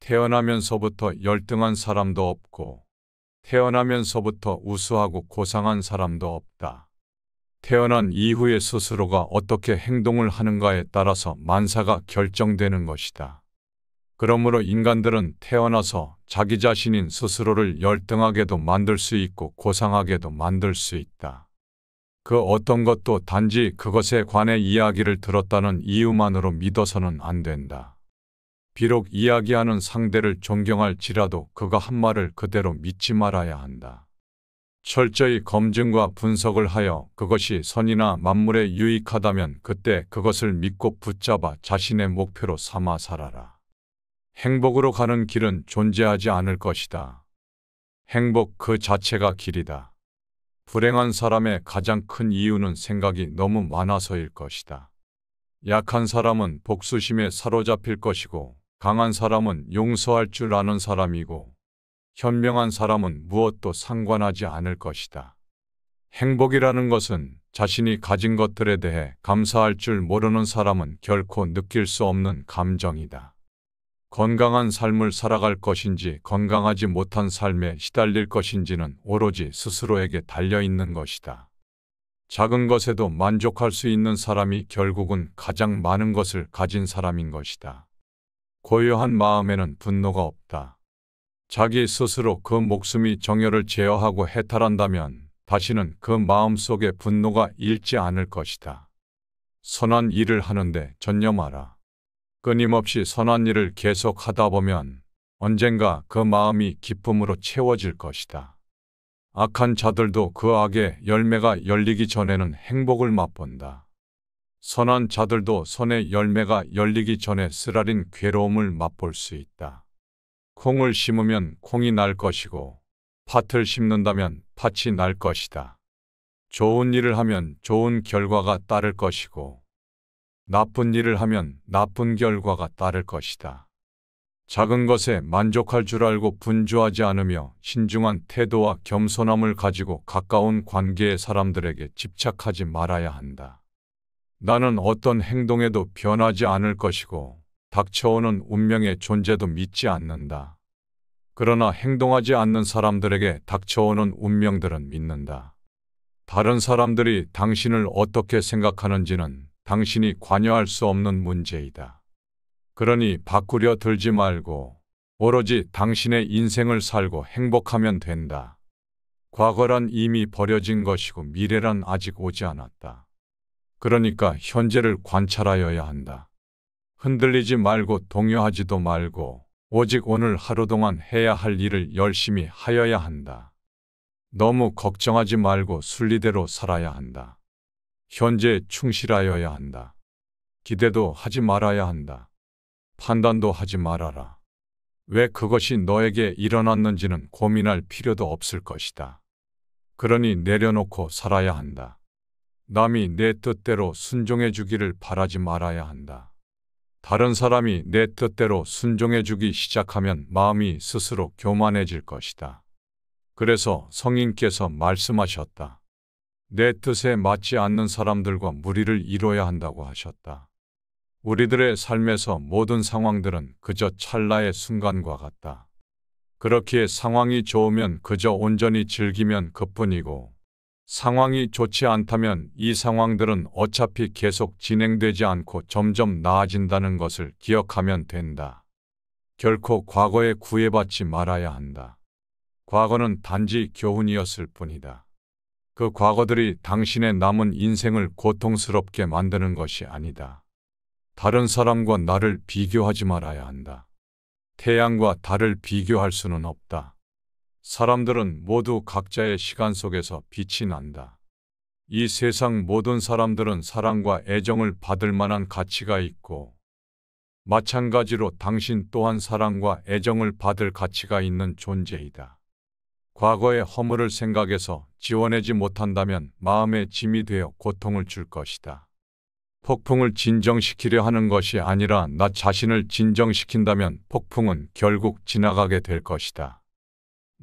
태어나면서부터 열등한 사람도 없고 태어나면서부터 우수하고 고상한 사람도 없다. 태어난 이후에 스스로가 어떻게 행동을 하는가에 따라서 만사가 결정되는 것이다. 그러므로 인간들은 태어나서 자기 자신인 스스로를 열등하게도 만들 수 있고 고상하게도 만들 수 있다. 그 어떤 것도 단지 그것에 관해 이야기를 들었다는 이유만으로 믿어서는 안 된다. 비록 이야기하는 상대를 존경할지라도 그가 한 말을 그대로 믿지 말아야 한다. 철저히 검증과 분석을 하여 그것이 선이나 만물에 유익하다면 그때 그것을 믿고 붙잡아 자신의 목표로 삼아 살아라. 행복으로 가는 길은 존재하지 않을 것이다. 행복 그 자체가 길이다. 불행한 사람의 가장 큰 이유는 생각이 너무 많아서일 것이다. 약한 사람은 복수심에 사로잡힐 것이고 강한 사람은 용서할 줄 아는 사람이고 현명한 사람은 무엇도 상관하지 않을 것이다. 행복이라는 것은 자신이 가진 것들에 대해 감사할 줄 모르는 사람은 결코 느낄 수 없는 감정이다. 건강한 삶을 살아갈 것인지 건강하지 못한 삶에 시달릴 것인지는 오로지 스스로에게 달려있는 것이다. 작은 것에도 만족할 수 있는 사람이 결국은 가장 많은 것을 가진 사람인 것이다. 고요한 마음에는 분노가 없다. 자기 스스로 그 목숨이 정열을 제어하고 해탈한다면 다시는 그 마음속에 분노가 일지 않을 것이다. 선한 일을 하는데 전념하라. 끊임없이 선한 일을 계속 하다 보면 언젠가 그 마음이 기쁨으로 채워질 것이다. 악한 자들도 그 악의 열매가 열리기 전에는 행복을 맛본다. 선한 자들도 선의 열매가 열리기 전에 쓰라린 괴로움을 맛볼 수 있다. 콩을 심으면 콩이 날 것이고 팥을 심는다면 팥이 날 것이다. 좋은 일을 하면 좋은 결과가 따를 것이고 나쁜 일을 하면 나쁜 결과가 따를 것이다. 작은 것에 만족할 줄 알고 분주하지 않으며 신중한 태도와 겸손함을 가지고 가까운 관계의 사람들에게 집착하지 말아야 한다. 나는 어떤 행동에도 변하지 않을 것이고 닥쳐오는 운명의 존재도 믿지 않는다. 그러나 행동하지 않는 사람들에게 닥쳐오는 운명들은 믿는다. 다른 사람들이 당신을 어떻게 생각하는지는 당신이 관여할 수 없는 문제이다. 그러니 바꾸려 들지 말고 오로지 당신의 인생을 살고 행복하면 된다. 과거란 이미 버려진 것이고 미래란 아직 오지 않았다. 그러니까 현재를 관찰하여야 한다. 흔들리지 말고 동요하지도 말고 오직 오늘 하루 동안 해야 할 일을 열심히 하여야 한다. 너무 걱정하지 말고 순리대로 살아야 한다. 현재에 충실하여야 한다. 기대도 하지 말아야 한다. 판단도 하지 말아라. 왜 그것이 너에게 일어났는지는 고민할 필요도 없을 것이다. 그러니 내려놓고 살아야 한다. 남이 내 뜻대로 순종해 주기를 바라지 말아야 한다. 다른 사람이 내 뜻대로 순종해 주기 시작하면 마음이 스스로 교만해질 것이다. 그래서 성인께서 말씀하셨다. 내 뜻에 맞지 않는 사람들과 무리를 이뤄야 한다고 하셨다. 우리들의 삶에서 모든 상황들은 그저 찰나의 순간과 같다. 그렇기에 상황이 좋으면 그저 온전히 즐기면 그뿐이고 상황이 좋지 않다면 이 상황들은 어차피 계속 진행되지 않고 점점 나아진다는 것을 기억하면 된다. 결코 과거에 구애받지 말아야 한다. 과거는 단지 교훈이었을 뿐이다. 그 과거들이 당신의 남은 인생을 고통스럽게 만드는 것이 아니다. 다른 사람과 나를 비교하지 말아야 한다. 태양과 달을 비교할 수는 없다. 사람들은 모두 각자의 시간 속에서 빛이 난다. 이 세상 모든 사람들은 사랑과 애정을 받을 만한 가치가 있고 마찬가지로 당신 또한 사랑과 애정을 받을 가치가 있는 존재이다. 과거의 허물을 생각해서 지워내지 못한다면 마음의 짐이 되어 고통을 줄 것이다. 폭풍을 진정시키려 하는 것이 아니라 나 자신을 진정시킨다면 폭풍은 결국 지나가게 될 것이다.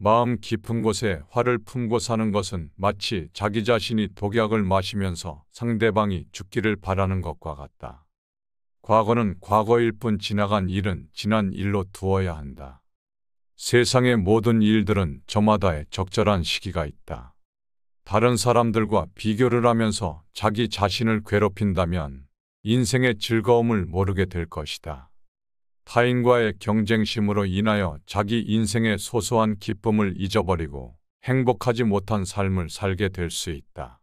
마음 깊은 곳에 화를 품고 사는 것은 마치 자기 자신이 독약을 마시면서 상대방이 죽기를 바라는 것과 같다. 과거는 과거일 뿐 지나간 일은 지난 일로 두어야 한다. 세상의 모든 일들은 저마다의 적절한 시기가 있다. 다른 사람들과 비교를 하면서 자기 자신을 괴롭힌다면 인생의 즐거움을 모르게 될 것이다. 타인과의 경쟁심으로 인하여 자기 인생의 소소한 기쁨을 잊어버리고 행복하지 못한 삶을 살게 될 수 있다.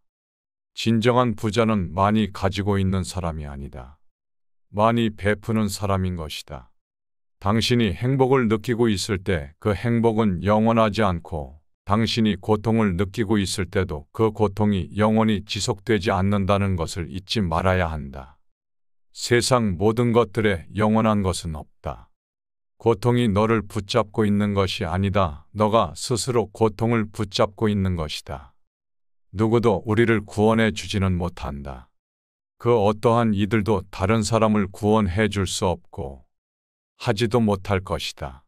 진정한 부자는 많이 가지고 있는 사람이 아니다. 많이 베푸는 사람인 것이다. 당신이 행복을 느끼고 있을 때 그 행복은 영원하지 않고 당신이 고통을 느끼고 있을 때도 그 고통이 영원히 지속되지 않는다는 것을 잊지 말아야 한다. 세상 모든 것들에 영원한 것은 없다. 고통이 너를 붙잡고 있는 것이 아니다. 너가 스스로 고통을 붙잡고 있는 것이다. 누구도 우리를 구원해 주지는 못한다. 그 어떠한 이들도 다른 사람을 구원해 줄 수 없고 하지도 못할 것이다.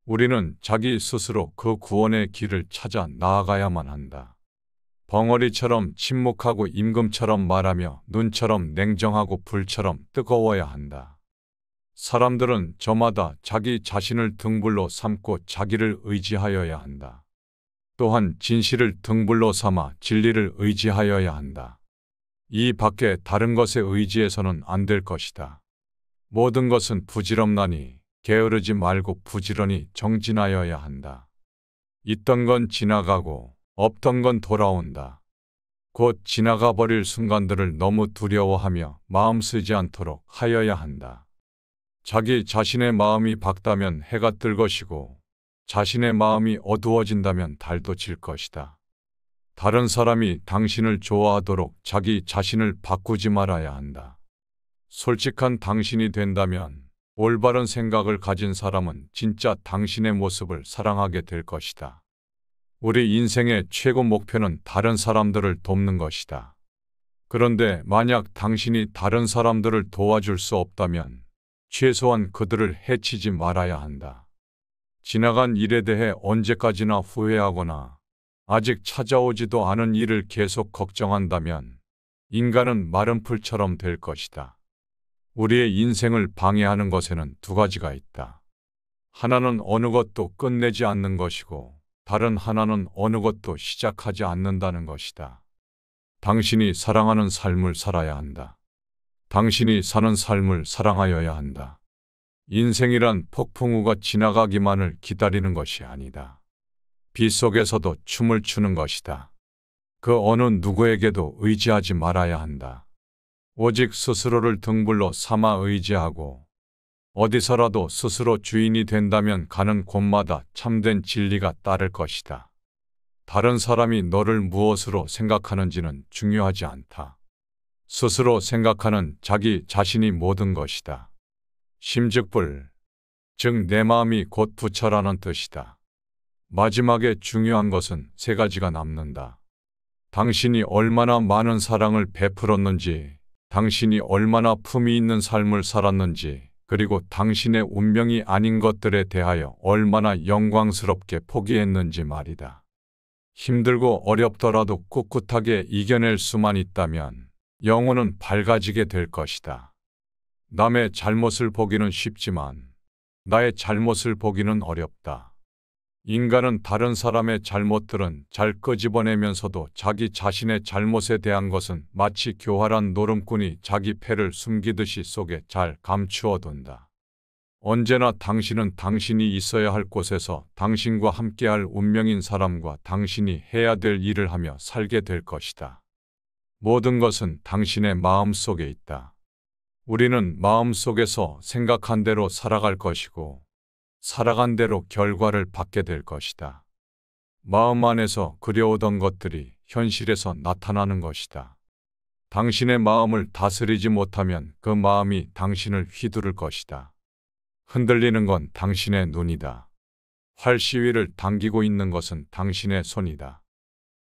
우리는 자기 스스로 그 구원의 길을 찾아 나아가야만 한다. 벙어리처럼 침묵하고 임금처럼 말하며 눈처럼 냉정하고 불처럼 뜨거워야 한다. 사람들은 저마다 자기 자신을 등불로 삼고 자기를 의지하여야 한다. 또한 진실을 등불로 삼아 진리를 의지하여야 한다. 이 밖에 다른 것에 의지해서는 안 될 것이다. 모든 것은 부질없나니 게으르지 말고 부지런히 정진하여야 한다. 있던 건 지나가고 없던 건 돌아온다. 곧 지나가 버릴 순간들을 너무 두려워하며 마음 쓰지 않도록 하여야 한다. 자기 자신의 마음이 밝다면 해가 뜰 것이고 자신의 마음이 어두워진다면 달도 질 것이다. 다른 사람이 당신을 좋아하도록 자기 자신을 바꾸지 말아야 한다. 솔직한 당신이 된다면 올바른 생각을 가진 사람은 진짜 당신의 모습을 사랑하게 될 것이다. 우리 인생의 최고 목표는 다른 사람들을 돕는 것이다. 그런데 만약 당신이 다른 사람들을 도와줄 수 없다면 최소한 그들을 해치지 말아야 한다. 지나간 일에 대해 언제까지나 후회하거나 아직 찾아오지도 않은 일을 계속 걱정한다면 인간은 마른 풀처럼 될 것이다. 우리의 인생을 방해하는 것에는 두 가지가 있다. 하나는 어느 것도 끝내지 않는 것이고 다른 하나는 어느 것도 시작하지 않는다는 것이다. 당신이 사랑하는 삶을 살아야 한다. 당신이 사는 삶을 사랑하여야 한다. 인생이란 폭풍우가 지나가기만을 기다리는 것이 아니다. 비 속에서도 춤을 추는 것이다. 그 어느 누구에게도 의지하지 말아야 한다. 오직 스스로를 등불로 삼아 의지하고 어디서라도 스스로 주인이 된다면 가는 곳마다 참된 진리가 따를 것이다. 다른 사람이 너를 무엇으로 생각하는지는 중요하지 않다. 스스로 생각하는 자기 자신이 모든 것이다. 심즉불, 즉 내 마음이 곧 부처라는 뜻이다. 마지막에 중요한 것은 세 가지가 남는다. 당신이 얼마나 많은 사랑을 베풀었는지, 당신이 얼마나 품위 있는 삶을 살았는지, 그리고 당신의 운명이 아닌 것들에 대하여 얼마나 영광스럽게 포기했는지 말이다. 힘들고 어렵더라도 꿋꿋하게 이겨낼 수만 있다면 영혼은 밝아지게 될 것이다. 남의 잘못을 보기는 쉽지만 나의 잘못을 보기는 어렵다. 인간은 다른 사람의 잘못들은 잘 끄집어내면서도 자기 자신의 잘못에 대한 것은 마치 교활한 노름꾼이 자기 패를 숨기듯이 속에 잘 감추어둔다. 언제나 당신은 당신이 있어야 할 곳에서 당신과 함께할 운명인 사람과 당신이 해야 될 일을 하며 살게 될 것이다. 모든 것은 당신의 마음 속에 있다. 우리는 마음 속에서 생각한 대로 살아갈 것이고 살아간 대로 결과를 받게 될 것이다. 마음 안에서 그려오던 것들이 현실에서 나타나는 것이다. 당신의 마음을 다스리지 못하면 그 마음이 당신을 휘두를 것이다. 흔들리는 건 당신의 눈이다. 활시위를 당기고 있는 것은 당신의 손이다.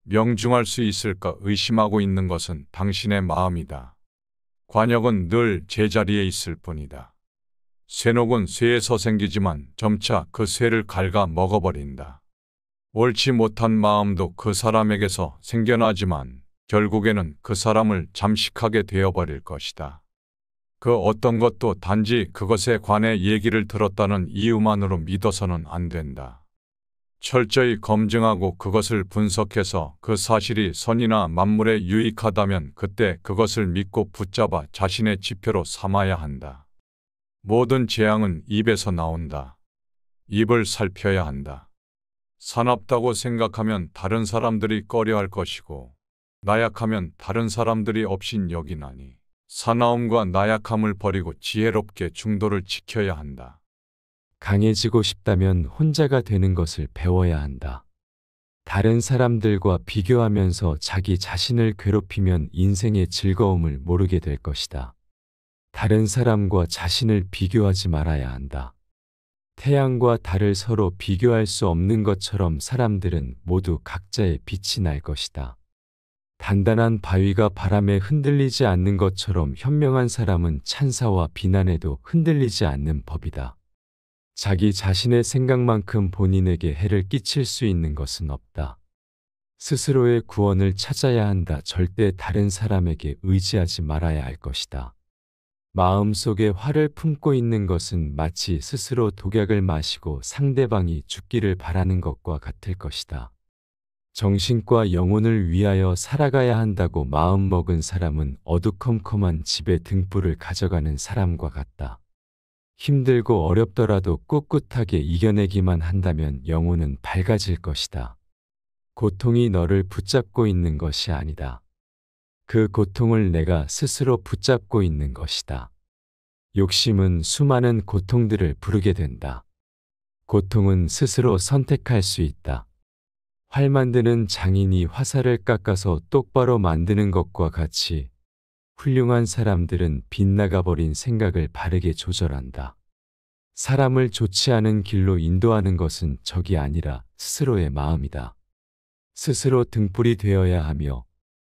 명중할 수 있을까 의심하고 있는 것은 당신의 마음이다. 관역은 늘 제자리에 있을 뿐이다. 쇠녹은 쇠에서 생기지만 점차 그 쇠를 갉아 먹어버린다. 옳지 못한 마음도 그 사람에게서 생겨나지만 결국에는 그 사람을 잠식하게 되어버릴 것이다. 그 어떤 것도 단지 그것에 관해 얘기를 들었다는 이유만으로 믿어서는 안 된다. 철저히 검증하고 그것을 분석해서 그 사실이 선이나 만물에 유익하다면 그때 그것을 믿고 붙잡아 자신의 지표로 삼아야 한다. 모든 재앙은 입에서 나온다. 입을 살펴야 한다. 사납다고 생각하면 다른 사람들이 꺼려할 것이고 나약하면 다른 사람들이 업신 여기나니 사나움과 나약함을 버리고 지혜롭게 중도를 지켜야 한다. 강해지고 싶다면 혼자가 되는 것을 배워야 한다. 다른 사람들과 비교하면서 자기 자신을 괴롭히면 인생의 즐거움을 모르게 될 것이다. 다른 사람과 자신을 비교하지 말아야 한다. 태양과 달을 서로 비교할 수 없는 것처럼 사람들은 모두 각자의 빛이 날 것이다. 단단한 바위가 바람에 흔들리지 않는 것처럼 현명한 사람은 찬사와 비난에도 흔들리지 않는 법이다. 자기 자신의 생각만큼 본인에게 해를 끼칠 수 있는 것은 없다. 스스로의 구원을 찾아야 한다. 절대 다른 사람에게 의지하지 말아야 할 것이다. 마음속에 화를 품고 있는 것은 마치 스스로 독약을 마시고 상대방이 죽기를 바라는 것과 같을 것이다. 정신과 영혼을 위하여 살아가야 한다고 마음먹은 사람은 어두컴컴한 집에 등불을 가져가는 사람과 같다. 힘들고 어렵더라도 꿋꿋하게 이겨내기만 한다면 영혼은 밝아질 것이다. 고통이 너를 붙잡고 있는 것이 아니다. 그 고통을 내가 스스로 붙잡고 있는 것이다. 욕심은 수많은 고통들을 부르게 된다. 고통은 스스로 선택할 수 있다. 활 만드는 장인이 화살을 깎아서 똑바로 만드는 것과 같이 훌륭한 사람들은 빗나가버린 생각을 바르게 조절한다. 사람을 좋지 않은 길로 인도하는 것은 적이 아니라 스스로의 마음이다. 스스로 등불이 되어야 하며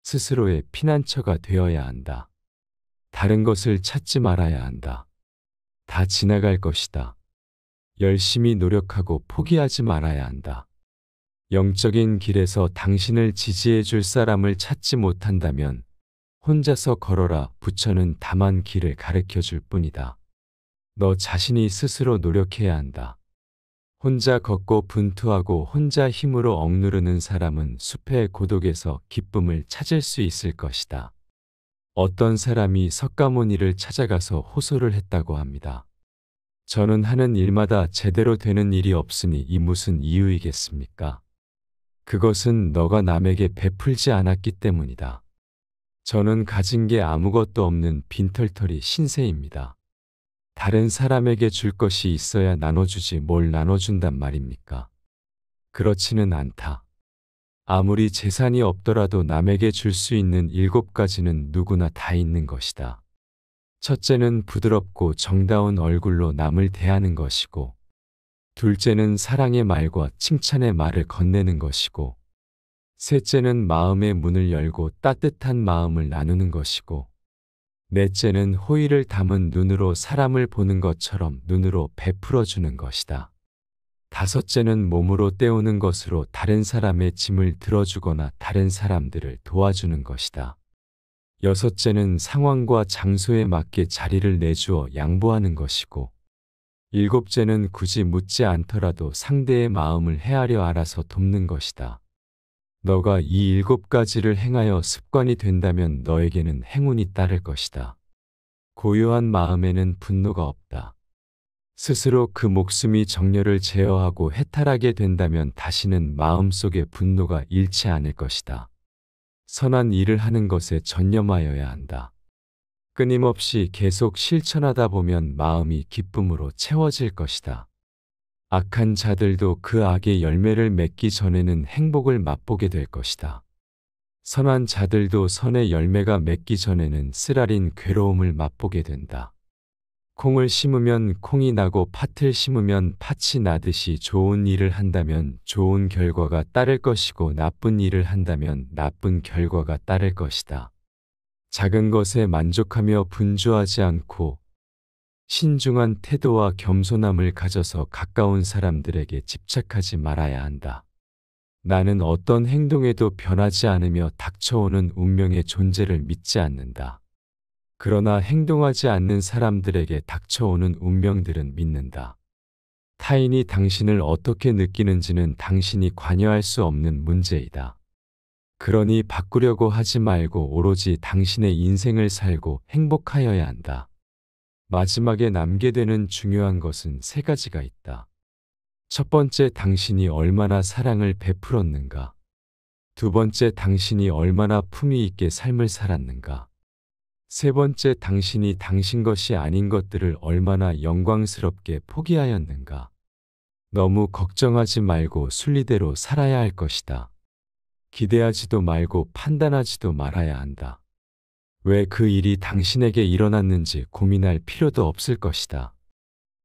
스스로의 피난처가 되어야 한다. 다른 것을 찾지 말아야 한다. 다 지나갈 것이다. 열심히 노력하고 포기하지 말아야 한다. 영적인 길에서 당신을 지지해 줄 사람을 찾지 못한다면 혼자서 걸어라. 부처는 다만 길을 가르쳐 줄 뿐이다. 너 자신이 스스로 노력해야 한다. 혼자 걷고 분투하고 혼자 힘으로 억누르는 사람은 숲의 고독에서 기쁨을 찾을 수 있을 것이다. 어떤 사람이 석가모니를 찾아가서 호소를 했다고 합니다. 저는 하는 일마다 제대로 되는 일이 없으니 이 무슨 이유이겠습니까? 그것은 너가 남에게 베풀지 않았기 때문이다. 저는 가진 게 아무것도 없는 빈털터리 신세입니다. 다른 사람에게 줄 것이 있어야 나눠주지 뭘 나눠준단 말입니까? 그렇지는 않다. 아무리 재산이 없더라도 남에게 줄 수 있는 7가지는 누구나 다 있는 것이다. 첫째는 부드럽고 정다운 얼굴로 남을 대하는 것이고, 둘째는 사랑의 말과 칭찬의 말을 건네는 것이고, 셋째는 마음의 문을 열고 따뜻한 마음을 나누는 것이고, 넷째는 호의를 담은 눈으로 사람을 보는 것처럼 눈으로 베풀어 주는 것이다. 다섯째는 몸으로 때우는 것으로 다른 사람의 짐을 들어주거나 다른 사람들을 도와주는 것이다. 여섯째는 상황과 장소에 맞게 자리를 내주어 양보하는 것이고, 일곱째는 굳이 묻지 않더라도 상대의 마음을 헤아려 알아서 돕는 것이다. 너가 이 7가지를 행하여 습관이 된다면 너에게는 행운이 따를 것이다. 고요한 마음에는 분노가 없다. 스스로 그 목숨이 정열을 제어하고 해탈하게 된다면 다시는 마음속에 분노가 잃지 않을 것이다. 선한 일을 하는 것에 전념하여야 한다. 끊임없이 계속 실천하다 보면 마음이 기쁨으로 채워질 것이다. 악한 자들도 그 악의 열매를 맺기 전에는 행복을 맛보게 될 것이다. 선한 자들도 선의 열매가 맺기 전에는 쓰라린 괴로움을 맛보게 된다. 콩을 심으면 콩이 나고 팥을 심으면 팥이 나듯이 좋은 일을 한다면 좋은 결과가 따를 것이고 나쁜 일을 한다면 나쁜 결과가 따를 것이다. 작은 것에 만족하며 분주하지 않고 신중한 태도와 겸손함을 가져서 가까운 사람들에게 집착하지 말아야 한다. 나는 어떤 행동에도 변하지 않으며 닥쳐오는 운명의 존재를 믿지 않는다. 그러나 행동하지 않는 사람들에게 닥쳐오는 운명들은 믿는다. 타인이 당신을 어떻게 느끼는지는 당신이 관여할 수 없는 문제이다. 그러니 바꾸려고 하지 말고 오로지 당신의 인생을 살고 행복하여야 한다. 마지막에 남게 되는 중요한 것은 세 가지가 있다. 첫 번째, 당신이 얼마나 사랑을 베풀었는가. 두 번째, 당신이 얼마나 품위 있게 삶을 살았는가. 세 번째, 당신이 당신 것이 아닌 것들을 얼마나 영광스럽게 포기하였는가. 너무 걱정하지 말고 순리대로 살아야 할 것이다. 기대하지도 말고 판단하지도 말아야 한다. 왜 그 일이 당신에게 일어났는지 고민할 필요도 없을 것이다.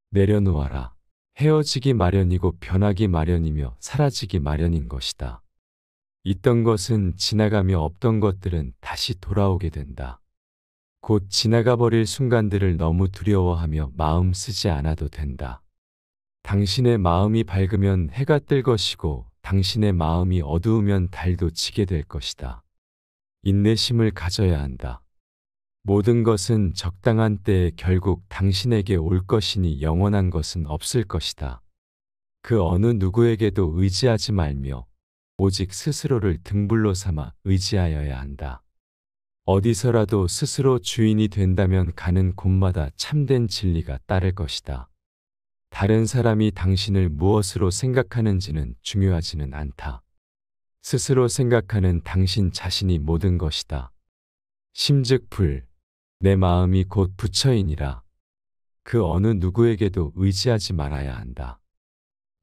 내려놓아라. 헤어지기 마련이고 변하기 마련이며 사라지기 마련인 것이다. 있던 것은 지나가며 없던 것들은 다시 돌아오게 된다. 곧 지나가 버릴 순간들을 너무 두려워하며 마음 쓰지 않아도 된다. 당신의 마음이 밝으면 해가 뜰 것이고 당신의 마음이 어두우면 달도 지게 될 것이다. 인내심을 가져야 한다. 모든 것은 적당한 때에 결국 당신에게 올 것이니 영원한 것은 없을 것이다. 그 어느 누구에게도 의지하지 말며 오직 스스로를 등불로 삼아 의지하여야 한다. 어디서라도 스스로 주인이 된다면 가는 곳마다 참된 진리가 따를 것이다. 다른 사람이 당신을 무엇으로 생각하는지는 중요하지는 않다. 스스로 생각하는 당신 자신이 모든 것이다. 심즉불, 내 마음이 곧 부처이니라. 그 어느 누구에게도 의지하지 말아야 한다.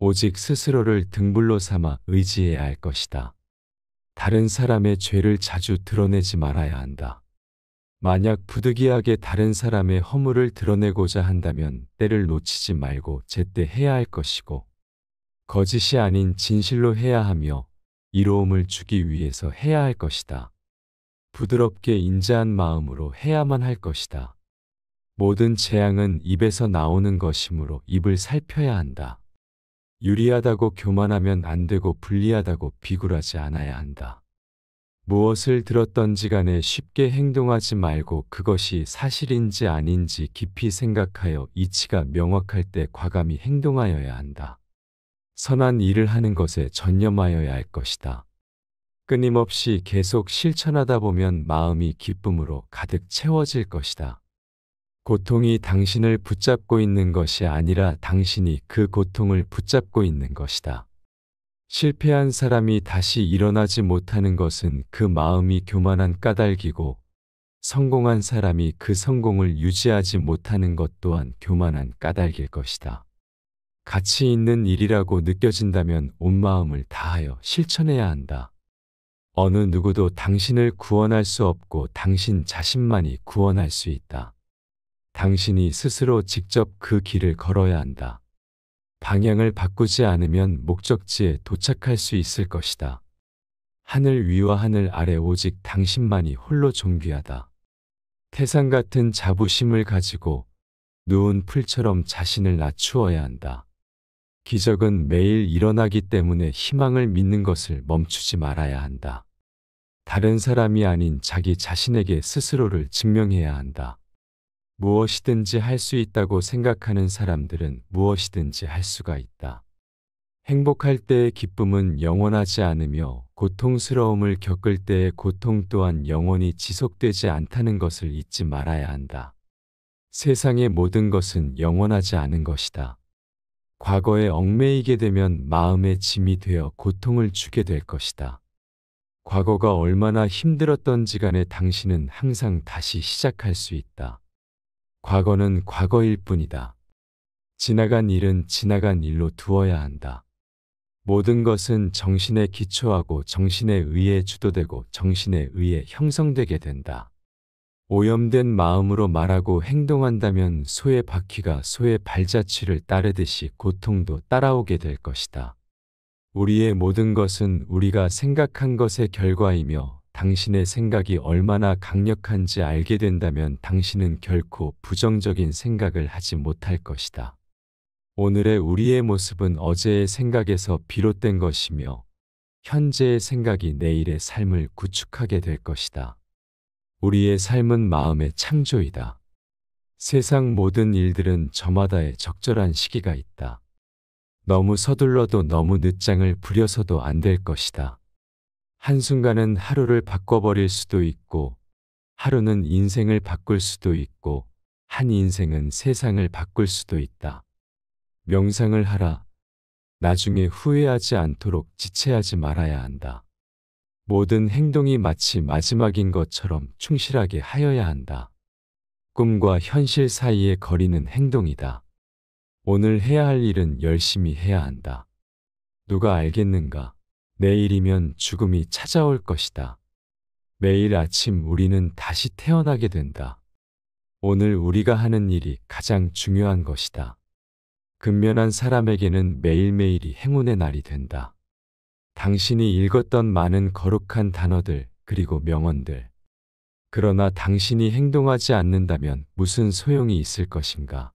오직 스스로를 등불로 삼아 의지해야 할 것이다. 다른 사람의 죄를 자주 드러내지 말아야 한다. 만약 부득이하게 다른 사람의 허물을 드러내고자 한다면 때를 놓치지 말고 제때 해야 할 것이고, 거짓이 아닌 진실로 해야 하며 이로움을 주기 위해서 해야 할 것이다. 부드럽게 인자한 마음으로 해야만 할 것이다. 모든 재앙은 입에서 나오는 것이므로 입을 살펴야 한다. 유리하다고 교만하면 안 되고 불리하다고 비굴하지 않아야 한다. 무엇을 들었던지 간에 쉽게 행동하지 말고 그것이 사실인지 아닌지 깊이 생각하여 이치가 명확할 때 과감히 행동하여야 한다. 선한 일을 하는 것에 전념하여야 할 것이다. 끊임없이 계속 실천하다 보면 마음이 기쁨으로 가득 채워질 것이다. 고통이 당신을 붙잡고 있는 것이 아니라 당신이 그 고통을 붙잡고 있는 것이다. 실패한 사람이 다시 일어나지 못하는 것은 그 마음이 교만한 까닭이고, 성공한 사람이 그 성공을 유지하지 못하는 것 또한 교만한 까닭일 것이다. 가치 있는 일이라고 느껴진다면 온 마음을 다하여 실천해야 한다. 어느 누구도 당신을 구원할 수 없고 당신 자신만이 구원할 수 있다. 당신이 스스로 직접 그 길을 걸어야 한다. 방향을 바꾸지 않으면 목적지에 도착할 수 있을 것이다. 하늘 위와 하늘 아래 오직 당신만이 홀로 존귀하다. 태산 같은 자부심을 가지고 누운 풀처럼 자신을 낮추어야 한다. 기적은 매일 일어나기 때문에 희망을 믿는 것을 멈추지 말아야 한다. 다른 사람이 아닌 자기 자신에게 스스로를 증명해야 한다. 무엇이든지 할 수 있다고 생각하는 사람들은 무엇이든지 할 수가 있다. 행복할 때의 기쁨은 영원하지 않으며 고통스러움을 겪을 때의 고통 또한 영원히 지속되지 않다는 것을 잊지 말아야 한다. 세상의 모든 것은 영원하지 않은 것이다. 과거에 얽매이게 되면 마음의 짐이 되어 고통을 주게 될 것이다. 과거가 얼마나 힘들었던지 간에 당신은 항상 다시 시작할 수 있다. 과거는 과거일 뿐이다. 지나간 일은 지나간 일로 두어야 한다. 모든 것은 정신에 기초하고 정신에 의해 주도되고 정신에 의해 형성되게 된다. 오염된 마음으로 말하고 행동한다면 소의 바퀴가 소의 발자취를 따르듯이 고통도 따라오게 될 것이다. 우리의 모든 것은 우리가 생각한 것의 결과이며 당신의 생각이 얼마나 강력한지 알게 된다면 당신은 결코 부정적인 생각을 하지 못할 것이다. 오늘의 우리의 모습은 어제의 생각에서 비롯된 것이며 현재의 생각이 내일의 삶을 구축하게 될 것이다. 우리의 삶은 마음의 창조이다. 세상 모든 일들은 저마다의 적절한 시기가 있다. 너무 서둘러도 너무 늦장을 부려서도 안 될 것이다. 한순간은 하루를 바꿔버릴 수도 있고, 하루는 인생을 바꿀 수도 있고, 한 인생은 세상을 바꿀 수도 있다. 명상을 하라. 나중에 후회하지 않도록 지체하지 말아야 한다. 모든 행동이 마치 마지막인 것처럼 충실하게 하여야 한다. 꿈과 현실 사이의 거리는 행동이다. 오늘 해야 할 일은 열심히 해야 한다. 누가 알겠는가? 내일이면 죽음이 찾아올 것이다. 매일 아침 우리는 다시 태어나게 된다. 오늘 우리가 하는 일이 가장 중요한 것이다. 근면한 사람에게는 매일매일이 행운의 날이 된다. 당신이 읽었던 많은 거룩한 단어들 그리고 명언들. 그러나 당신이 행동하지 않는다면 무슨 소용이 있을 것인가?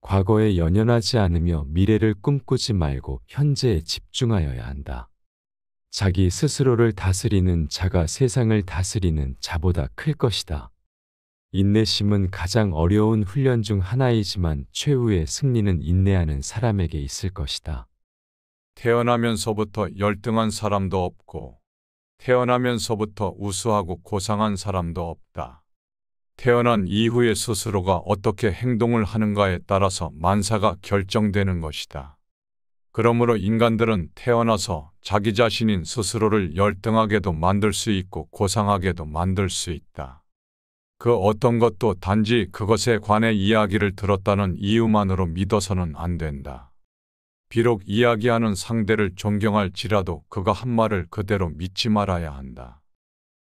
과거에 연연하지 않으며 미래를 꿈꾸지 말고 현재에 집중하여야 한다. 자기 스스로를 다스리는 자가 세상을 다스리는 자보다 클 것이다. 인내심은 가장 어려운 훈련 중 하나이지만 최후의 승리는 인내하는 사람에게 있을 것이다. 태어나면서부터 열등한 사람도 없고 태어나면서부터 우수하고 고상한 사람도 없다. 태어난 이후에 스스로가 어떻게 행동을 하는가에 따라서 만사가 결정되는 것이다. 그러므로 인간들은 태어나서 자기 자신인 스스로를 열등하게도 만들 수 있고 고상하게도 만들 수 있다. 그 어떤 것도 단지 그것에 관해 이야기를 들었다는 이유만으로 믿어서는 안 된다. 비록 이야기하는 상대를 존경할지라도 그가 한 말을 그대로 믿지 말아야 한다.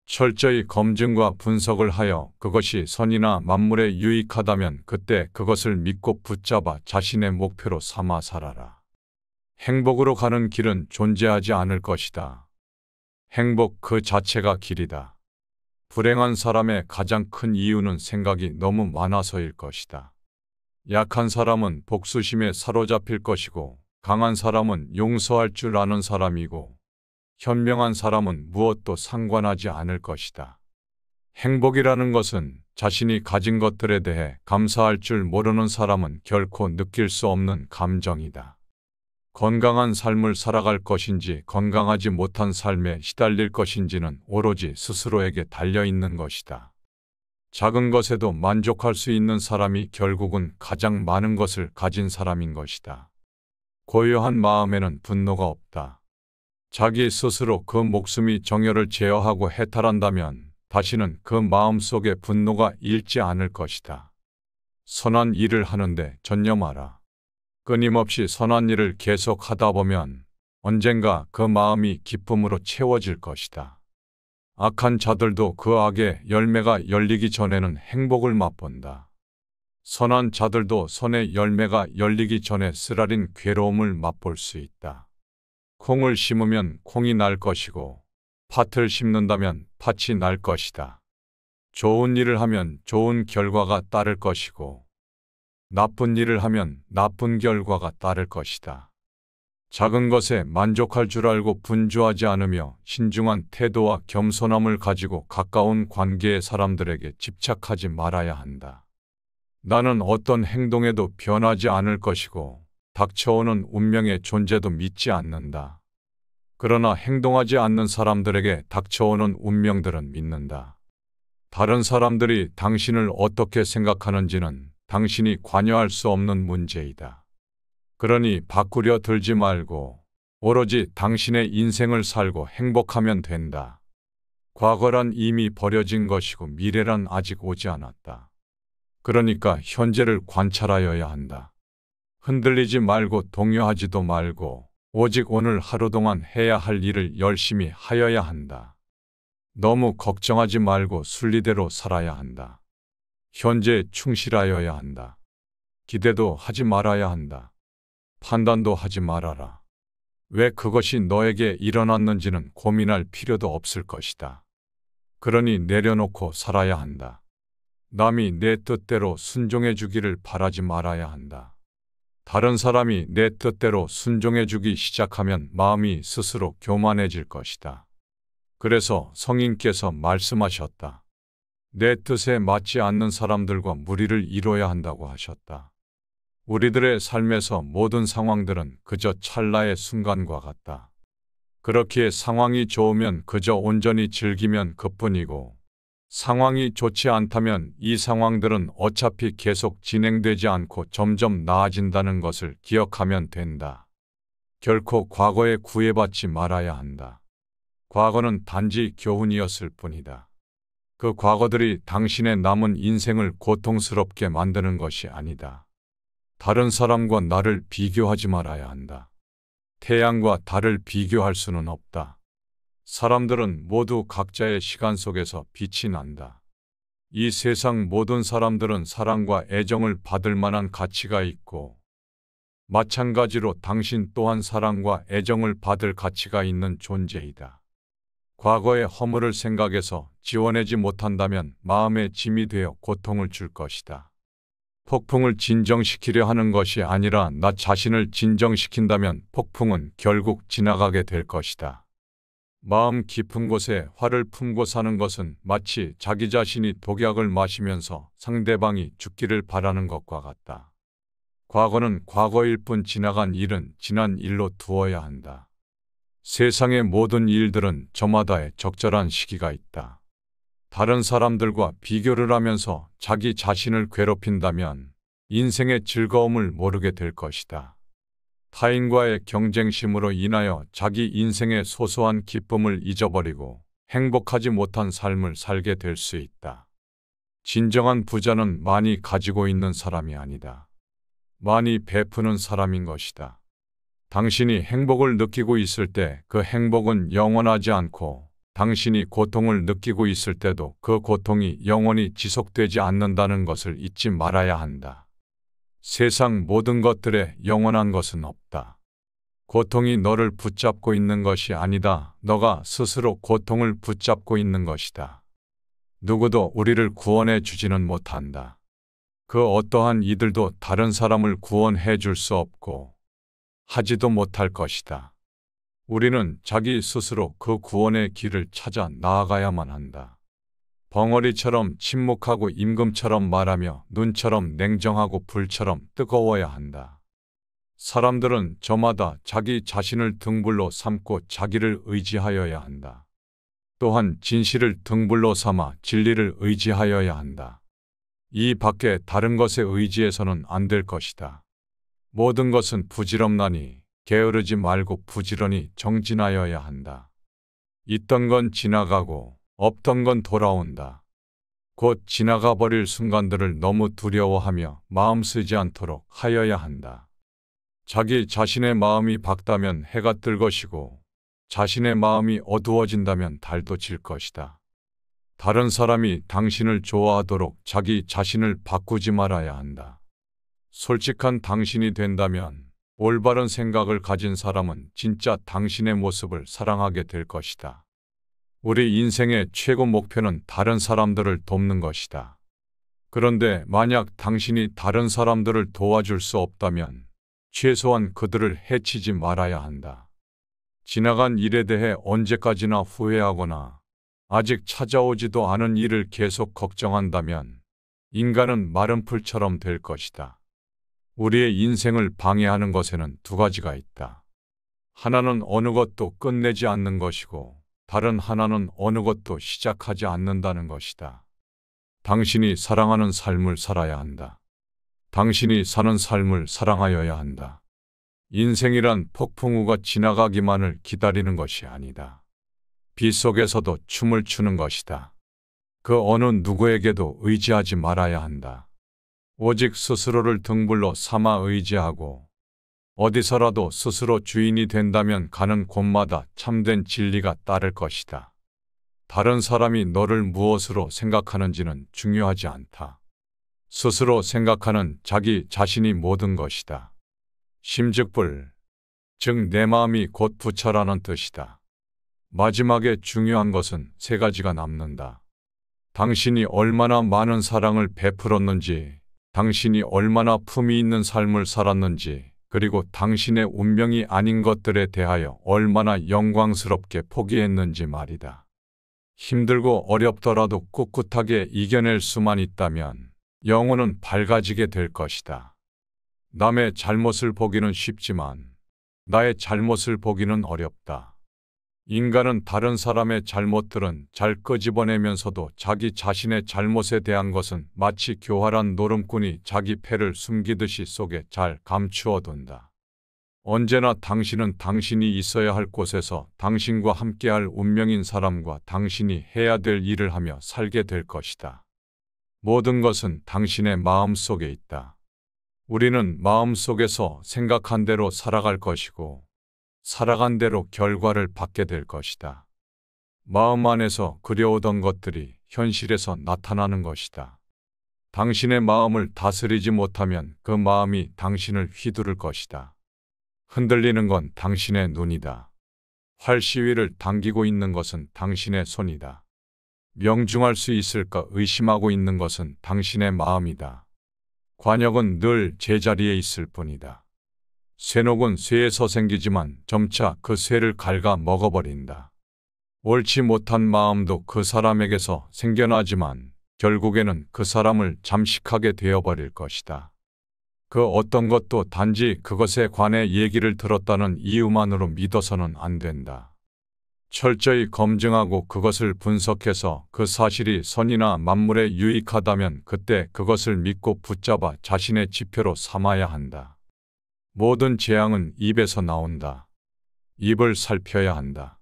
철저히 검증과 분석을 하여 그것이 선이나 만물에 유익하다면 그때 그것을 믿고 붙잡아 자신의 목표로 삼아 살아라. 행복으로 가는 길은 존재하지 않을 것이다. 행복 그 자체가 길이다. 불행한 사람의 가장 큰 이유는 생각이 너무 많아서일 것이다. 약한 사람은 복수심에 사로잡힐 것이고 강한 사람은 용서할 줄 아는 사람이고 현명한 사람은 무엇도 상관하지 않을 것이다. 행복이라는 것은 자신이 가진 것들에 대해 감사할 줄 모르는 사람은 결코 느낄 수 없는 감정이다. 건강한 삶을 살아갈 것인지 건강하지 못한 삶에 시달릴 것인지는 오로지 스스로에게 달려있는 것이다. 작은 것에도 만족할 수 있는 사람이 결국은 가장 많은 것을 가진 사람인 것이다. 고요한 마음에는 분노가 없다. 자기 스스로 그 목숨이 정열을 제어하고 해탈한다면 다시는 그 마음속에 분노가 일지 않을 것이다. 선한 일을 하는데 전념하라. 끊임없이 선한 일을 계속 하다 보면 언젠가 그 마음이 기쁨으로 채워질 것이다. 악한 자들도 그 악의 열매가 열리기 전에는 행복을 맛본다. 선한 자들도 선의 열매가 열리기 전에 쓰라린 괴로움을 맛볼 수 있다. 콩을 심으면 콩이 날 것이고 팥을 심는다면 팥이 날 것이다. 좋은 일을 하면 좋은 결과가 따를 것이고 나쁜 일을 하면 나쁜 결과가 따를 것이다. 작은 것에 만족할 줄 알고 분주하지 않으며 신중한 태도와 겸손함을 가지고 가까운 관계의 사람들에게 집착하지 말아야 한다. 나는 어떤 행동에도 변하지 않을 것이고 닥쳐오는 운명의 존재도 믿지 않는다. 그러나 행동하지 않는 사람들에게 닥쳐오는 운명들은 믿는다. 다른 사람들이 당신을 어떻게 생각하는지는 당신이 관여할 수 없는 문제이다. 그러니 바꾸려 들지 말고 오로지 당신의 인생을 살고 행복하면 된다. 과거란 이미 버려진 것이고 미래란 아직 오지 않았다. 그러니까 현재를 관찰하여야 한다. 흔들리지 말고 동요하지도 말고 오직 오늘 하루 동안 해야 할 일을 열심히 하여야 한다. 너무 걱정하지 말고 순리대로 살아야 한다. 현재에 충실하여야 한다. 기대도 하지 말아야 한다. 판단도 하지 말아라. 왜 그것이 너에게 일어났는지는 고민할 필요도 없을 것이다. 그러니 내려놓고 살아야 한다. 남이 내 뜻대로 순종해 주기를 바라지 말아야 한다. 다른 사람이 내 뜻대로 순종해 주기 시작하면 마음이 스스로 교만해질 것이다. 그래서 성인께서 말씀하셨다. 내 뜻에 맞지 않는 사람들과 무리를 이뤄야 한다고 하셨다. 우리들의 삶에서 모든 상황들은 그저 찰나의 순간과 같다. 그렇기에 상황이 좋으면 그저 온전히 즐기면 그뿐이고, 상황이 좋지 않다면 이 상황들은 어차피 계속 진행되지 않고 점점 나아진다는 것을 기억하면 된다. 결코 과거에 구애받지 말아야 한다. 과거는 단지 교훈이었을 뿐이다. 그 과거들이 당신의 남은 인생을 고통스럽게 만드는 것이 아니다. 다른 사람과 나를 비교하지 말아야 한다. 태양과 달을 비교할 수는 없다. 사람들은 모두 각자의 시간 속에서 빛이 난다. 이 세상 모든 사람들은 사랑과 애정을 받을 만한 가치가 있고, 마찬가지로 당신 또한 사랑과 애정을 받을 가치가 있는 존재이다. 과거의 허물을 생각해서 지워내지 못한다면 마음의 짐이 되어 고통을 줄 것이다. 폭풍을 진정시키려 하는 것이 아니라 나 자신을 진정시킨다면 폭풍은 결국 지나가게 될 것이다. 마음 깊은 곳에 화를 품고 사는 것은 마치 자기 자신이 독약을 마시면서 상대방이 죽기를 바라는 것과 같다. 과거는 과거일 뿐 지나간 일은 지난 일로 두어야 한다. 세상의 모든 일들은 저마다의 적절한 시기가 있다. 다른 사람들과 비교를 하면서 자기 자신을 괴롭힌다면 인생의 즐거움을 모르게 될 것이다. 타인과의 경쟁심으로 인하여 자기 인생의 소소한 기쁨을 잊어버리고 행복하지 못한 삶을 살게 될 수 있다. 진정한 부자는 많이 가지고 있는 사람이 아니다. 많이 베푸는 사람인 것이다. 당신이 행복을 느끼고 있을 때 그 행복은 영원하지 않고, 당신이 고통을 느끼고 있을 때도 그 고통이 영원히 지속되지 않는다는 것을 잊지 말아야 한다. 세상 모든 것들에 영원한 것은 없다. 고통이 너를 붙잡고 있는 것이 아니다. 너가 스스로 고통을 붙잡고 있는 것이다. 누구도 우리를 구원해 주지는 못한다. 그 어떠한 이들도 다른 사람을 구원해 줄 수 없고 하지도 못할 것이다. 우리는 자기 스스로 그 구원의 길을 찾아 나아가야만 한다. 벙어리처럼 침묵하고 임금처럼 말하며 눈처럼 냉정하고 불처럼 뜨거워야 한다. 사람들은 저마다 자기 자신을 등불로 삼고 자기를 의지하여야 한다. 또한 진실을 등불로 삼아 진리를 의지하여야 한다. 이 밖에 다른 것에 의지해서는 안 될 것이다. 모든 것은 부질없나니 게으르지 말고 부지런히 정진하여야 한다. 있던 건 지나가고 없던 건 돌아온다. 곧 지나가 버릴 순간들을 너무 두려워하며 마음 쓰지 않도록 하여야 한다. 자기 자신의 마음이 밝다면 해가 뜰 것이고, 자신의 마음이 어두워진다면 달도 질 것이다. 다른 사람이 당신을 좋아하도록 자기 자신을 바꾸지 말아야 한다. 솔직한 당신이 된다면 올바른 생각을 가진 사람은 진짜 당신의 모습을 사랑하게 될 것이다. 우리 인생의 최고 목표는 다른 사람들을 돕는 것이다. 그런데 만약 당신이 다른 사람들을 도와줄 수 없다면 최소한 그들을 해치지 말아야 한다. 지나간 일에 대해 언제까지나 후회하거나 아직 찾아오지도 않은 일을 계속 걱정한다면 인간은 마른 풀처럼 될 것이다. 우리의 인생을 방해하는 것에는 두 가지가 있다. 하나는 어느 것도 끝내지 않는 것이고, 다른 하나는 어느 것도 시작하지 않는다는 것이다. 당신이 사랑하는 삶을 살아야 한다. 당신이 사는 삶을 사랑하여야 한다. 인생이란 폭풍우가 지나가기만을 기다리는 것이 아니다. 비 속에서도 춤을 추는 것이다. 그 어느 누구에게도 의지하지 말아야 한다. 오직 스스로를 등불로 삼아 의지하고, 어디서라도 스스로 주인이 된다면 가는 곳마다 참된 진리가 따를 것이다. 다른 사람이 너를 무엇으로 생각하는지는 중요하지 않다. 스스로 생각하는 자기 자신이 모든 것이다. 심즉불, 즉 내 마음이 곧 부처라는 뜻이다. 마지막에 중요한 것은 세 가지가 남는다. 당신이 얼마나 많은 사랑을 베풀었는지, 당신이 얼마나 품위 있는 삶을 살았는지, 그리고 당신의 운명이 아닌 것들에 대하여 얼마나 영광스럽게 포기했는지 말이다. 힘들고 어렵더라도 꿋꿋하게 이겨낼 수만 있다면 영혼은 밝아지게 될 것이다. 남의 잘못을 보기는 쉽지만 나의 잘못을 보기는 어렵다. 인간은 다른 사람의 잘못들은 잘 끄집어내면서도 자기 자신의 잘못에 대한 것은 마치 교활한 노름꾼이 자기 패를 숨기듯이 속에 잘 감추어둔다. 언제나 당신은 당신이 있어야 할 곳에서 당신과 함께할 운명인 사람과 당신이 해야 될 일을 하며 살게 될 것이다. 모든 것은 당신의 마음 속에 있다. 우리는 마음 속에서 생각한 대로 살아갈 것이고 살아간 대로 결과를 받게 될 것이다. 마음 안에서 그려오던 것들이 현실에서 나타나는 것이다. 당신의 마음을 다스리지 못하면 그 마음이 당신을 휘두를 것이다. 흔들리는 건 당신의 눈이다. 활 시위를 당기고 있는 것은 당신의 손이다. 명중할 수 있을까 의심하고 있는 것은 당신의 마음이다. 관역은 늘 제자리에 있을 뿐이다. 쇠녹은 쇠에서 생기지만 점차 그 쇠를 갉아 먹어버린다. 옳지 못한 마음도 그 사람에게서 생겨나지만 결국에는 그 사람을 잠식하게 되어버릴 것이다. 그 어떤 것도 단지 그것에 관해 얘기를 들었다는 이유만으로 믿어서는 안 된다. 철저히 검증하고 그것을 분석해서 그 사실이 선이나 만물에 유익하다면 그때 그것을 믿고 붙잡아 자신의 지표로 삼아야 한다. 모든 재앙은 입에서 나온다. 입을 살펴야 한다.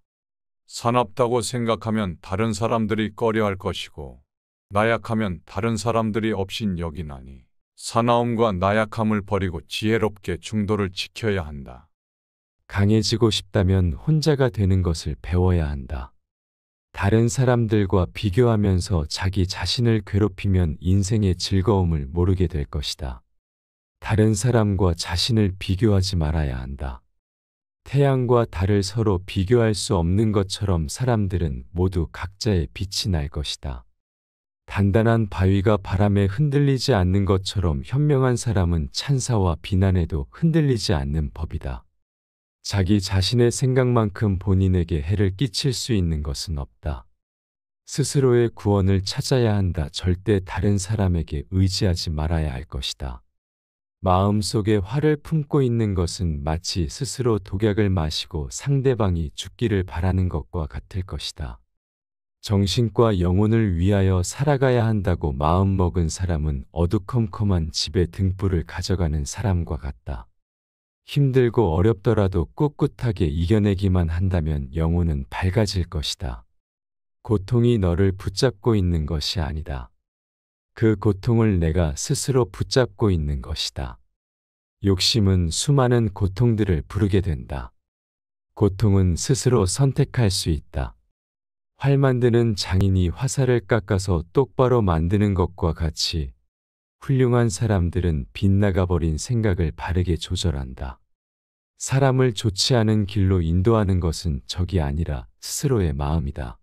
사납다고 생각하면 다른 사람들이 꺼려할 것이고 나약하면 다른 사람들이 업신 여기나니 사나움과 나약함을 버리고 지혜롭게 중도를 지켜야 한다. 강해지고 싶다면 혼자가 되는 것을 배워야 한다. 다른 사람들과 비교하면서 자기 자신을 괴롭히면 인생의 즐거움을 모르게 될 것이다. 다른 사람과 자신을 비교하지 말아야 한다. 태양과 달을 서로 비교할 수 없는 것처럼 사람들은 모두 각자의 빛이 날 것이다. 단단한 바위가 바람에 흔들리지 않는 것처럼 현명한 사람은 찬사와 비난에도 흔들리지 않는 법이다. 자기 자신의 생각만큼 본인에게 해를 끼칠 수 있는 것은 없다. 스스로의 구원을 찾아야 한다. 절대 다른 사람에게 의지하지 말아야 할 것이다. 마음속에 화를 품고 있는 것은 마치 스스로 독약을 마시고 상대방이 죽기를 바라는 것과 같을 것이다. 정신과 영혼을 위하여 살아가야 한다고 마음먹은 사람은 어두컴컴한 집에 등불을 가져가는 사람과 같다. 힘들고 어렵더라도 꿋꿋하게 이겨내기만 한다면 영혼은 밝아질 것이다. 고통이 너를 붙잡고 있는 것이 아니다. 그 고통을 내가 스스로 붙잡고 있는 것이다. 욕심은 수많은 고통들을 부르게 된다. 고통은 스스로 선택할 수 있다. 활 만드는 장인이 화살을 깎아서 똑바로 만드는 것과 같이 훌륭한 사람들은 빗나가버린 생각을 바르게 조절한다. 사람을 좋지 않은 길로 인도하는 것은 적이 아니라 스스로의 마음이다.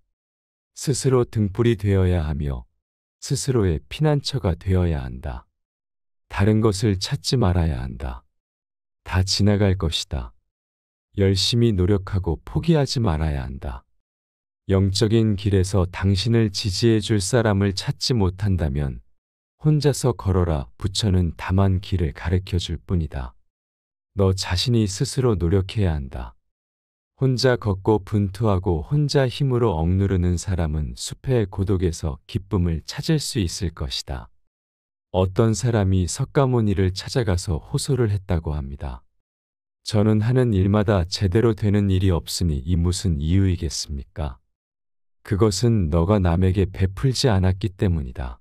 스스로 등불이 되어야 하며 스스로의 피난처가 되어야 한다. 다른 것을 찾지 말아야 한다. 다 지나갈 것이다. 열심히 노력하고 포기하지 말아야 한다. 영적인 길에서 당신을 지지해 줄 사람을 찾지 못한다면 혼자서 걸어라. 부처는 다만 길을 가르쳐 줄 뿐이다. 너 자신이 스스로 노력해야 한다. 혼자 걷고 분투하고 혼자 힘으로 억누르는 사람은 숲의 고독에서 기쁨을 찾을 수 있을 것이다. 어떤 사람이 석가모니를 찾아가서 호소를 했다고 합니다. 저는 하는 일마다 제대로 되는 일이 없으니 이 무슨 이유이겠습니까? 그것은 너가 남에게 베풀지 않았기 때문이다.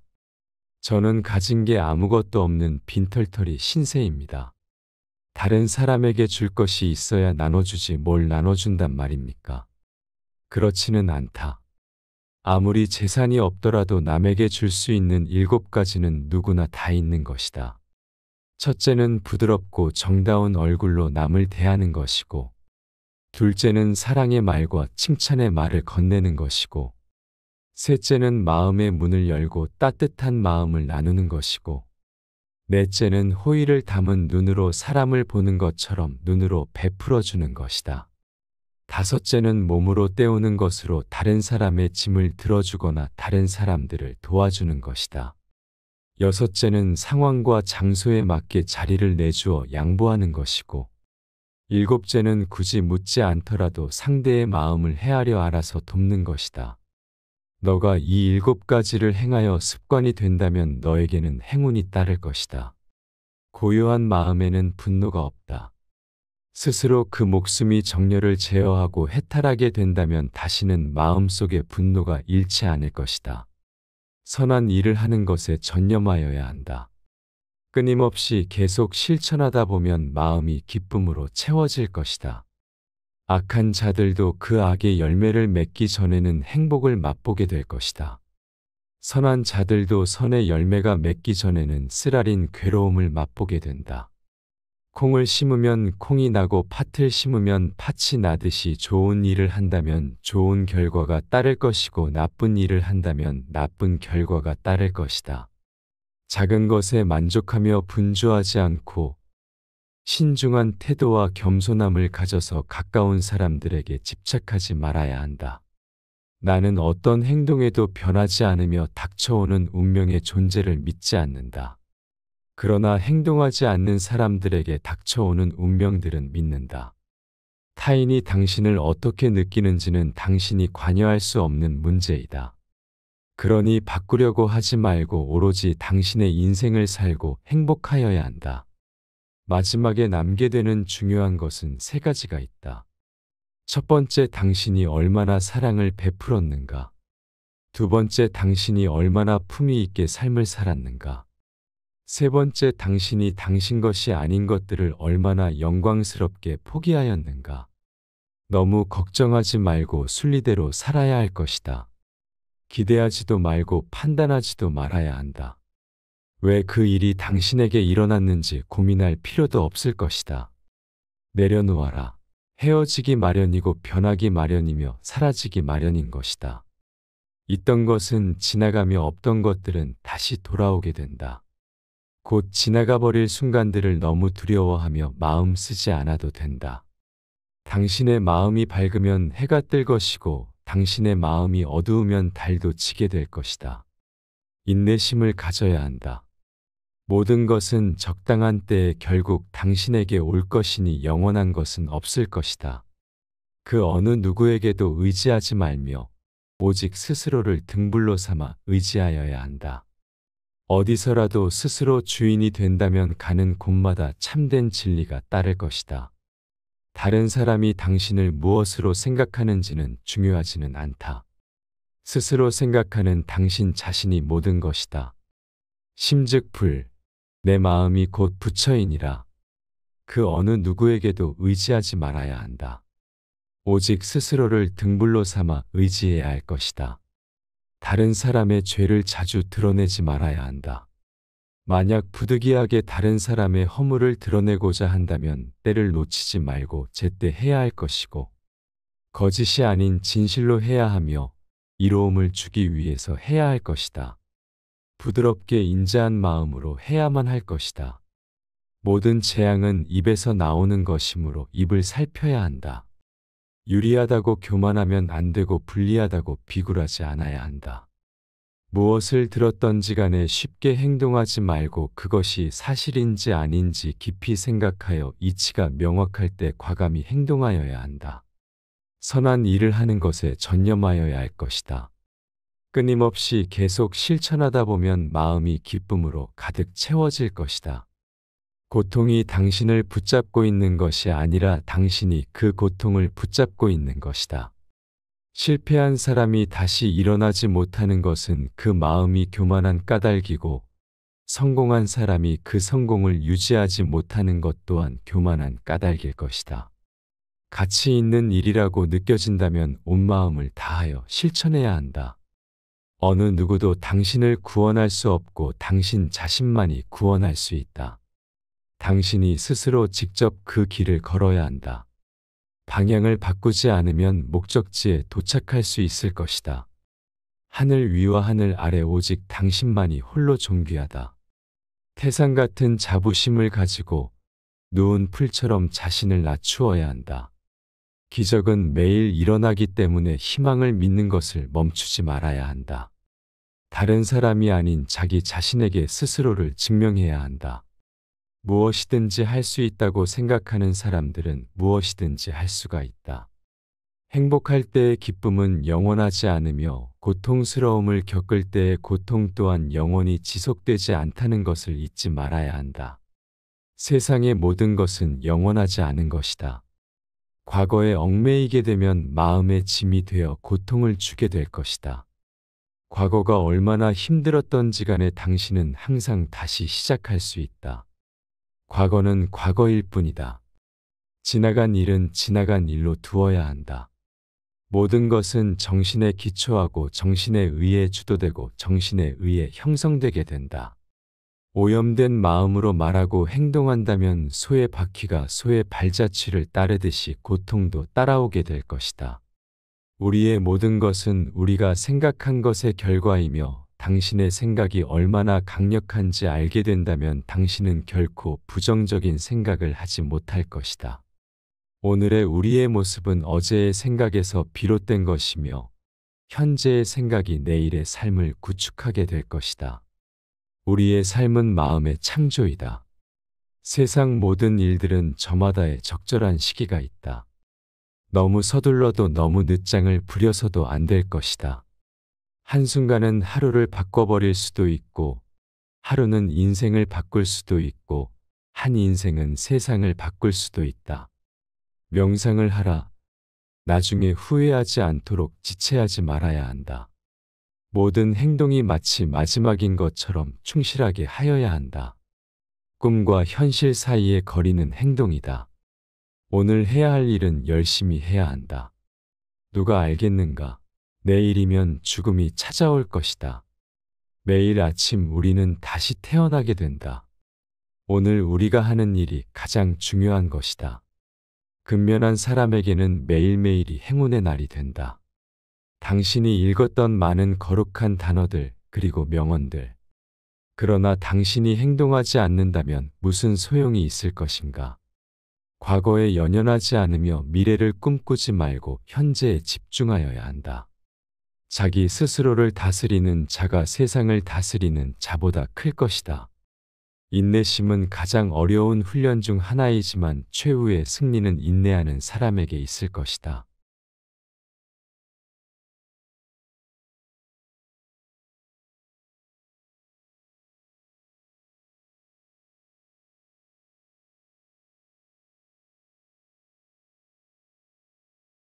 저는 가진 게 아무것도 없는 빈털터리 신세입니다. 다른 사람에게 줄 것이 있어야 나눠주지 뭘 나눠준단 말입니까? 그렇지는 않다. 아무리 재산이 없더라도 남에게 줄 수 있는 7가지는 누구나 다 있는 것이다. 첫째는 부드럽고 정다운 얼굴로 남을 대하는 것이고, 둘째는 사랑의 말과 칭찬의 말을 건네는 것이고, 셋째는 마음의 문을 열고 따뜻한 마음을 나누는 것이고, 넷째는 호의를 담은 눈으로 사람을 보는 것처럼 눈으로 베풀어 주는 것이다. 5째는 몸으로 때우는 것으로 다른 사람의 짐을 들어주거나 다른 사람들을 도와주는 것이다. 6째는 상황과 장소에 맞게 자리를 내주어 양보하는 것이고, 7째는 굳이 묻지 않더라도 상대의 마음을 헤아려 알아서 돕는 것이다. 너가 이 7가지를 행하여 습관이 된다면 너에게는 행운이 따를 것이다. 고요한 마음에는 분노가 없다. 스스로 그 목숨이 정열을 제어하고 해탈하게 된다면 다시는 마음속에 분노가 잃지 않을 것이다. 선한 일을 하는 것에 전념하여야 한다. 끊임없이 계속 실천하다 보면 마음이 기쁨으로 채워질 것이다. 악한 자들도 그 악의 열매를 맺기 전에는 행복을 맛보게 될 것이다. 선한 자들도 선의 열매가 맺기 전에는 쓰라린 괴로움을 맛보게 된다. 콩을 심으면 콩이 나고 팥을 심으면 팥이 나듯이 좋은 일을 한다면 좋은 결과가 따를 것이고 나쁜 일을 한다면 나쁜 결과가 따를 것이다. 작은 것에 만족하며 분주하지 않고 신중한 태도와 겸손함을 가져서 가까운 사람들에게 집착하지 말아야 한다. 나는 어떤 행동에도 변하지 않으며 닥쳐오는 운명의 존재를 믿지 않는다. 그러나 행동하지 않는 사람들에게 닥쳐오는 운명들은 믿는다. 타인이 당신을 어떻게 느끼는지는 당신이 관여할 수 없는 문제이다. 그러니 바꾸려고 하지 말고 오로지 당신의 인생을 살고 행복하여야 한다. 마지막에 남게 되는 중요한 것은 3가지가 있다. 첫 번째, 당신이 얼마나 사랑을 베풀었는가. 2번째, 당신이 얼마나 품위 있게 삶을 살았는가. 3번째, 당신이 당신 것이 아닌 것들을 얼마나 영광스럽게 포기하였는가. 너무 걱정하지 말고 순리대로 살아야 할 것이다. 기대하지도 말고 판단하지도 말아야 한다. 왜 그 일이 당신에게 일어났는지 고민할 필요도 없을 것이다. 내려놓아라. 헤어지기 마련이고 변하기 마련이며 사라지기 마련인 것이다. 있던 것은 지나가며 없던 것들은 다시 돌아오게 된다. 곧 지나가 버릴 순간들을 너무 두려워하며 마음 쓰지 않아도 된다. 당신의 마음이 밝으면 해가 뜰 것이고 당신의 마음이 어두우면 달도 지게 될 것이다. 인내심을 가져야 한다. 모든 것은 적당한 때에 결국 당신에게 올 것이니 영원한 것은 없을 것이다. 그 어느 누구에게도 의지하지 말며 오직 스스로를 등불로 삼아 의지하여야 한다. 어디서라도 스스로 주인이 된다면 가는 곳마다 참된 진리가 따를 것이다. 다른 사람이 당신을 무엇으로 생각하는지는 중요하지는 않다. 스스로 생각하는 당신 자신이 모든 것이다. 심즉불, 내 마음이 곧 부처이니라. 그 어느 누구에게도 의지하지 말아야 한다. 오직 스스로를 등불로 삼아 의지해야 할 것이다. 다른 사람의 죄를 자주 드러내지 말아야 한다. 만약 부득이하게 다른 사람의 허물을 드러내고자 한다면 때를 놓치지 말고 제때 해야 할 것이고, 거짓이 아닌 진실로 해야 하며 이로움을 주기 위해서 해야 할 것이다. 부드럽게 인자한 마음으로 해야만 할 것이다. 모든 재앙은 입에서 나오는 것이므로 입을 살펴야 한다. 유리하다고 교만하면 안 되고 불리하다고 비굴하지 않아야 한다. 무엇을 들었던지 간에 쉽게 행동하지 말고 그것이 사실인지 아닌지 깊이 생각하여 이치가 명확할 때 과감히 행동하여야 한다. 선한 일을 하는 것에 전념하여야 할 것이다. 끊임없이 계속 실천하다 보면 마음이 기쁨으로 가득 채워질 것이다. 고통이 당신을 붙잡고 있는 것이 아니라 당신이 그 고통을 붙잡고 있는 것이다. 실패한 사람이 다시 일어나지 못하는 것은 그 마음이 교만한 까닭이고, 성공한 사람이 그 성공을 유지하지 못하는 것 또한 교만한 까닭일 것이다. 가치 있는 일이라고 느껴진다면 온 마음을 다하여 실천해야 한다. 어느 누구도 당신을 구원할 수 없고 당신 자신만이 구원할 수 있다. 당신이 스스로 직접 그 길을 걸어야 한다. 방향을 바꾸지 않으면 목적지에 도착할 수 있을 것이다. 하늘 위와 하늘 아래 오직 당신만이 홀로 존귀하다. 태산 같은 자부심을 가지고 누운 풀처럼 자신을 낮추어야 한다. 기적은 매일 일어나기 때문에 희망을 믿는 것을 멈추지 말아야 한다. 다른 사람이 아닌 자기 자신에게 스스로를 증명해야 한다. 무엇이든지 할 수 있다고 생각하는 사람들은 무엇이든지 할 수가 있다. 행복할 때의 기쁨은 영원하지 않으며 고통스러움을 겪을 때의 고통 또한 영원히 지속되지 않다는 것을 잊지 말아야 한다. 세상의 모든 것은 영원하지 않은 것이다. 과거에 얽매이게 되면 마음의 짐이 되어 고통을 주게 될 것이다. 과거가 얼마나 힘들었던지 간에 당신은 항상 다시 시작할 수 있다. 과거는 과거일 뿐이다. 지나간 일은 지나간 일로 두어야 한다. 모든 것은 정신에 기초하고 정신에 의해 주도되고 정신에 의해 형성되게 된다. 오염된 마음으로 말하고 행동한다면 소의 바퀴가 소의 발자취를 따르듯이 고통도 따라오게 될 것이다. 우리의 모든 것은 우리가 생각한 것의 결과이며 당신의 생각이 얼마나 강력한지 알게 된다면 당신은 결코 부정적인 생각을 하지 못할 것이다. 오늘의 우리의 모습은 어제의 생각에서 비롯된 것이며 현재의 생각이 내일의 삶을 구축하게 될 것이다. 우리의 삶은 마음의 창조이다. 세상 모든 일들은 저마다의 적절한 시기가 있다. 너무 서둘러도 너무 늦장을 부려서도 안 될 것이다. 한순간은 하루를 바꿔버릴 수도 있고, 하루는 인생을 바꿀 수도 있고, 한 인생은 세상을 바꿀 수도 있다. 명상을 하라. 나중에 후회하지 않도록 지체하지 말아야 한다. 모든 행동이 마치 마지막인 것처럼 충실하게 하여야 한다. 꿈과 현실 사이의 거리는 행동이다. 오늘 해야 할 일은 열심히 해야 한다. 누가 알겠는가? 내일이면 죽음이 찾아올 것이다. 매일 아침 우리는 다시 태어나게 된다. 오늘 우리가 하는 일이 가장 중요한 것이다. 근면한 사람에게는 매일매일이 행운의 날이 된다. 당신이 읽었던 많은 거룩한 단어들 그리고 명언들. 그러나 당신이 행동하지 않는다면 무슨 소용이 있을 것인가? 과거에 연연하지 않으며 미래를 꿈꾸지 말고 현재에 집중하여야 한다. 자기 스스로를 다스리는 자가 세상을 다스리는 자보다 클 것이다. 인내심은 가장 어려운 훈련 중 하나이지만 최후의 승리는 인내하는 사람에게 있을 것이다.